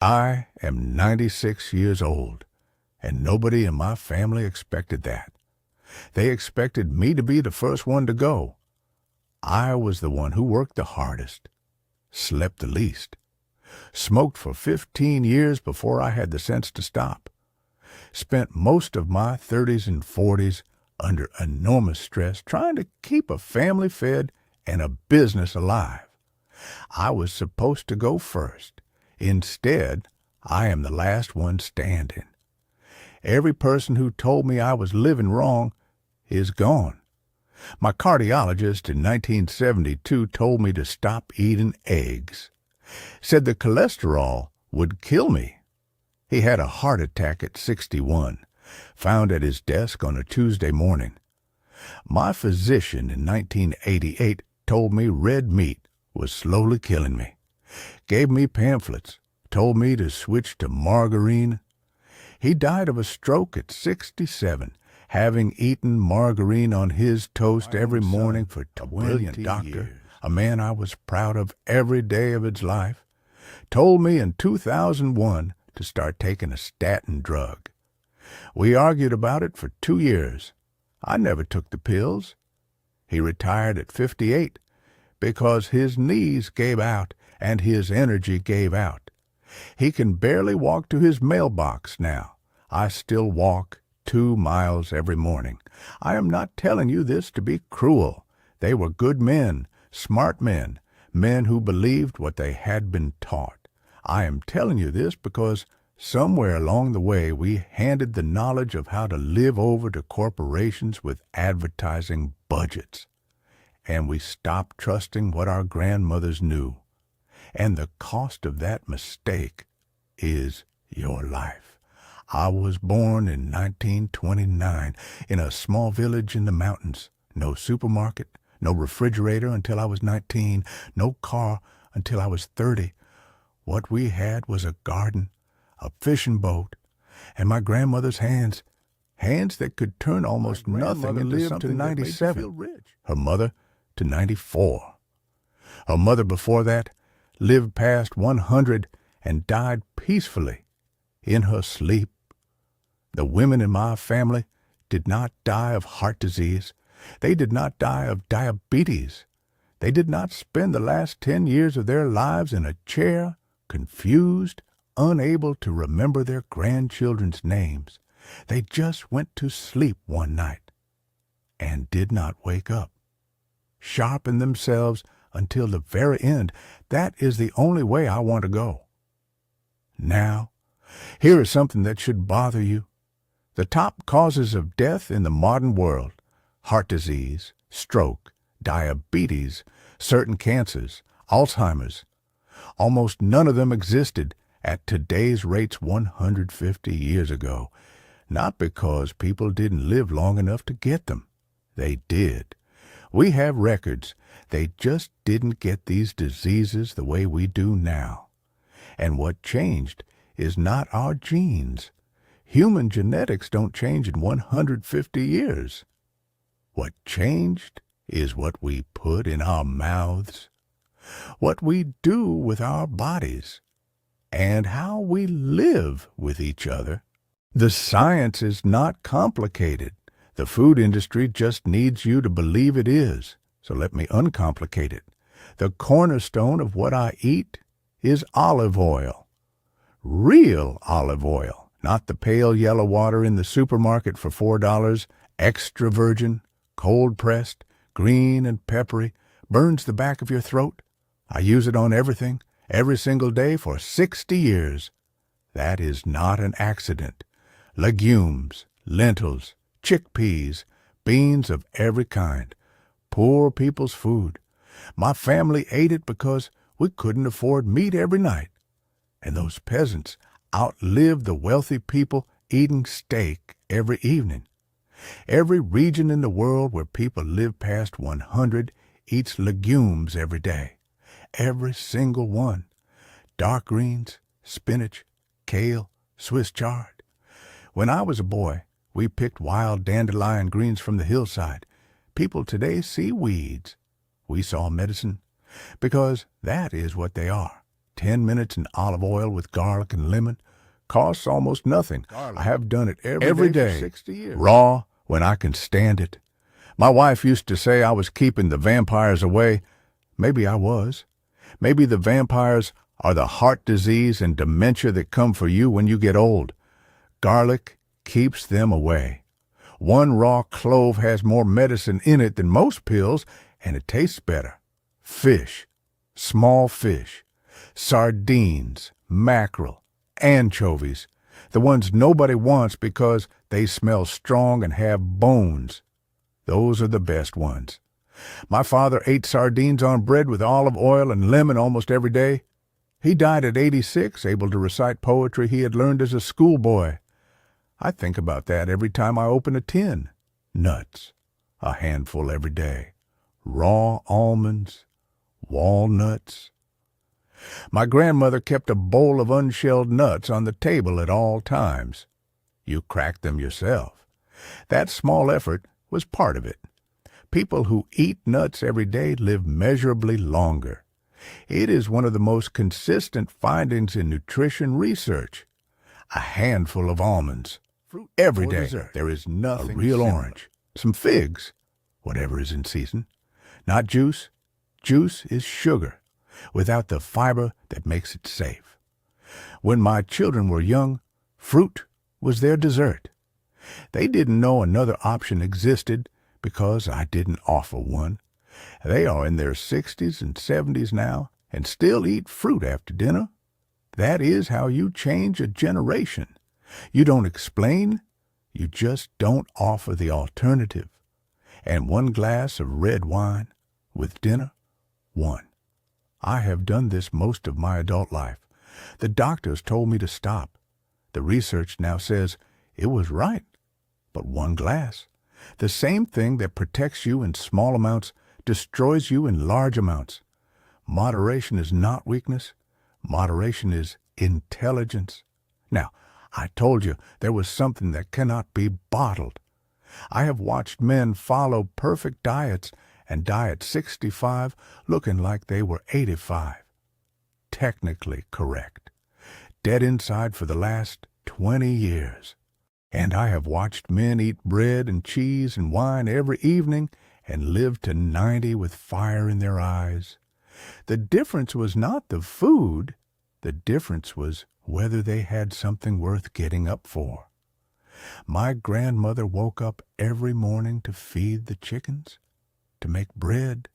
I am 96 years old, and nobody in my family expected that. They expected me to be the first one to go. I was the one who worked the hardest, slept the least, smoked for 15 years before I had the sense to stop, spent most of my 30s and 40s under enormous stress trying to keep a family fed and a business alive. I was supposed to go first. Instead, I am the last one standing. Every person who told me I was living wrong is gone. My cardiologist in 1972 told me to stop eating eggs. Said the cholesterol would kill me. He had a heart attack at 61, found at his desk on a Tuesday morning. My physician in 1988 told me red meat was slowly killing me, gave me pamphlets, told me to switch to margarine. He died of a stroke at 67, having eaten margarine on his toast every morning for 20 years. A man I was proud of every day of his life, told me in 2001 to start taking a statin drug. We argued about it for 2 years. I never took the pills. He retired at 58 because his knees gave out and his energy gave out. He can barely walk to his mailbox now. I still walk 2 miles every morning. I am not telling you this to be cruel. They were good men, smart men, men who believed what they had been taught. I am telling you this because somewhere along the way we handed the knowledge of how to live over to corporations with advertising budgets. And we stopped trusting what our grandmothers knew. And the cost of that mistake is your life. I was born in 1929 in a small village in the mountains. No supermarket, no refrigerator until I was 19, no car until I was 30. What we had was a garden, a fishing boat, and my grandmother's hands that could turn almost nothing into something to 97. Her mother to 94. Her mother before that lived past 100 and died peacefully in her sleep. The women in my family did not die of heart disease. They did not die of diabetes. They did not spend the last 10 years of their lives in a chair, confused, unable to remember their grandchildren's names. They just went to sleep one night and did not wake up. Sharpen themselves until the very end. That is the only way I want to go. Now, here is something that should bother you. The top causes of death in the modern world: heart disease, stroke, diabetes, certain cancers, Alzheimer's. Almost none of them existed at today's rates 150 years ago. Not because people didn't live long enough to get them. They did. We have records. They just didn't get these diseases the way we do now. And what changed is not our genes. Human genetics don't change in 150 years. What changed is what we put in our mouths, what we do with our bodies, and how we live with each other. The science is not complicated. The food industry just needs you to believe it is. So let me uncomplicate it. The cornerstone of what I eat is olive oil. Real olive oil, not the pale yellow water in the supermarket for $4, extra virgin, cold-pressed, green and peppery, burns the back of your throat. I use it on everything, every single day for 60 years. That is not an accident. Legumes, lentils, chickpeas, beans of every kind. Poor people's food. My family ate it because we couldn't afford meat every night. And those peasants outlived the wealthy people eating steak every evening. Every region in the world where people live past 100 eats legumes every day. Every single one. Dark greens, spinach, kale, Swiss chard. When I was a boy, we picked wild dandelion greens from the hillside. People today see weeds. We saw medicine, because that is what they are, 10 minutes in olive oil with garlic and lemon. Costs almost nothing. I have done it every day for 60 years. Raw when I can stand it. My wife used to say I was keeping the vampires away. Maybe I was. Maybe the vampires are the heart disease and dementia that come for you when you get old. Garlic keeps them away. One raw clove has more medicine in it than most pills, and it tastes better. Fish, small fish, sardines, mackerel, anchovies, the ones nobody wants because they smell strong and have bones. Those are the best ones. My father ate sardines on bread with olive oil and lemon almost every day. He died at 86, able to recite poetry he had learned as a schoolboy. I think about that every time I open a tin. Nuts, a handful every day. Raw almonds, walnuts. My grandmother kept a bowl of unshelled nuts on the table at all times. You cracked them yourself. That small effort was part of it. People who eat nuts every day live measurably longer. It is one of the most consistent findings in nutrition research. A handful of almonds. Fruit every day. Dessert. There is nothing. A real similar. Orange. Some figs. Whatever is in season. Not juice. Juice is sugar, without the fiber that makes it safe. When my children were young, fruit was their dessert. They didn't know another option existed because I didn't offer one. They are in their 60s and 70s now and still eat fruit after dinner. That is how you change a generation. You don't explain, you just don't offer the alternative. And one glass of red wine with dinner, one. I have done this most of my adult life. The doctors told me to stop. The research now says it was right. But one glass, the same thing that protects you in small amounts, destroys you in large amounts. Moderation is not weakness. Moderation is intelligence. Now, I told you there was something that cannot be bottled. I have watched men follow perfect diets and die at 65 looking like they were 85. Technically correct. Dead inside for the last 20 years. And I have watched men eat bread and cheese and wine every evening and live to 90 with fire in their eyes. The difference was not the food. The difference was whether they had something worth getting up for. My grandmother woke up every morning to feed the chickens, to make bread,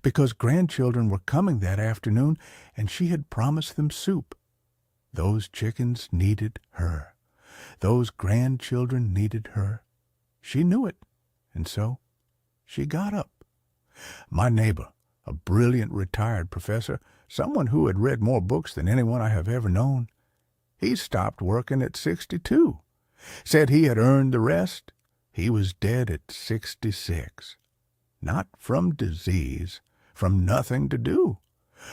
because grandchildren were coming that afternoon and she had promised them soup. Those chickens needed her. Those grandchildren needed her. She knew it, and so she got up. My neighbor, a brilliant retired professor, someone who had read more books than anyone I have ever known, he stopped working at 62. Said he had earned the rest. He was dead at 66. Not from disease, from nothing to do,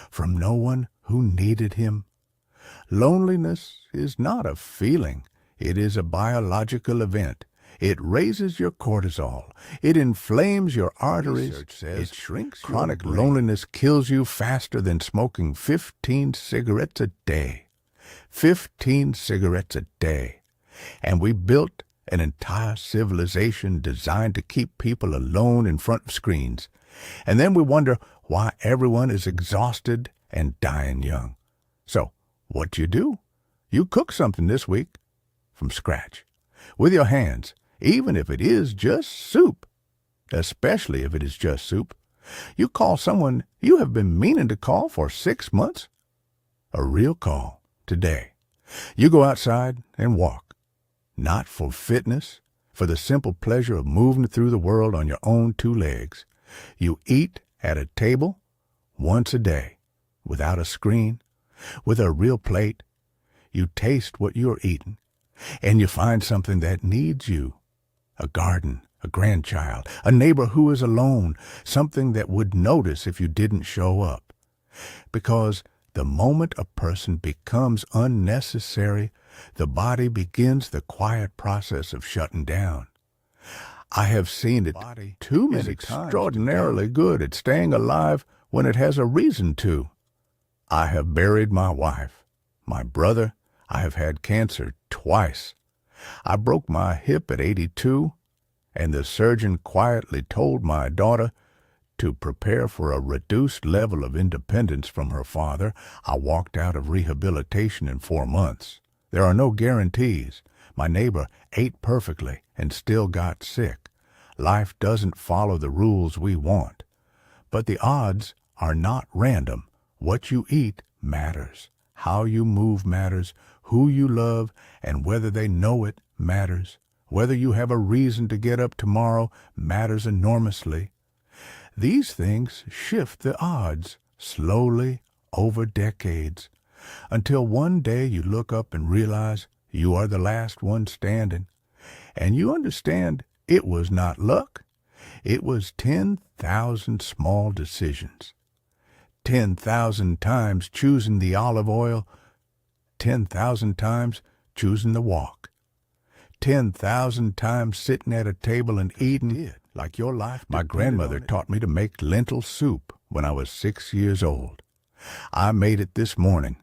from no one who needed him. Loneliness is not a feeling. It is a biological event. It raises your cortisol. It inflames your arteries. It shrinks your brain. Chronic loneliness kills you faster than smoking 15 cigarettes a day. 15 cigarettes a day. And we built an entire civilization designed to keep people alone in front of screens. And then we wonder why everyone is exhausted and dying young. So, what do? You cook something this week from scratch, with your hands, even if it is just soup, especially if it is just soup. You call someone you have been meaning to call for 6 months. A real call today. You go outside and walk, not for fitness, for the simple pleasure of moving through the world on your own 2 legs. You eat at a table once a day, without a screen, with a real plate. You taste what you're eating, and you find something that needs you. A garden, a grandchild, a neighbor who is alone, something that would notice if you didn't show up. Because the moment a person becomes unnecessary, the body begins the quiet process of shutting down. I have seen it too many times. Extraordinarily good at staying alive when it has a reason to. I have buried my wife. My brother, I have had cancer twice. I broke my hip at 82, and the surgeon quietly told my daughter to prepare for a reduced level of independence from her father. I walked out of rehabilitation in 4 months. There are no guarantees. My neighbor ate perfectly and still got sick. Life doesn't follow the rules we want. But the odds are not random. What you eat matters. How you move matters. Who you love and whether they know it matters. Whether you have a reason to get up tomorrow matters enormously. These things shift the odds slowly over decades until one day you look up and realize you are the last one standing, and you understand it was not luck. It was 10,000 small decisions, 10,000 times choosing the olive oil, 10,000 times choosing the walk, 10,000 times sitting at a table and eating it like your life. My grandmother taught me to make lentil soup when I was 6 years old. I made it this morning.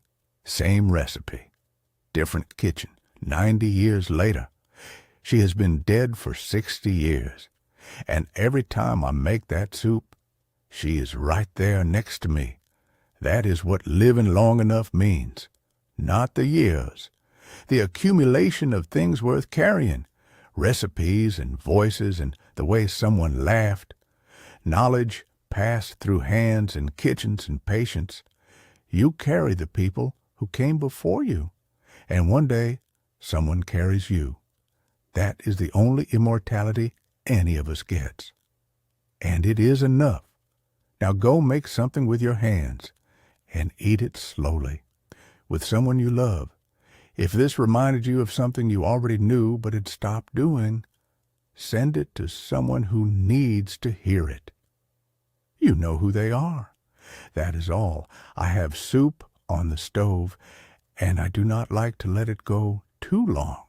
Same recipe. Different kitchen. 90 years later. She has been dead for 60 years. And every time I make that soup, she is right there next to me. That is what living long enough means. Not the years. The accumulation of things worth carrying. Recipes and voices and the way someone laughed. Knowledge passed through hands and kitchens and patience. You carry the people who came before you. And one day, someone carries you. That is the only immortality any of us gets. And it is enough. Now go make something with your hands and eat it slowly with someone you love. If this reminded you of something you already knew but had stopped doing, send it to someone who needs to hear it. You know who they are. That is all. I have soup on the stove, and I do not like to let it go too long.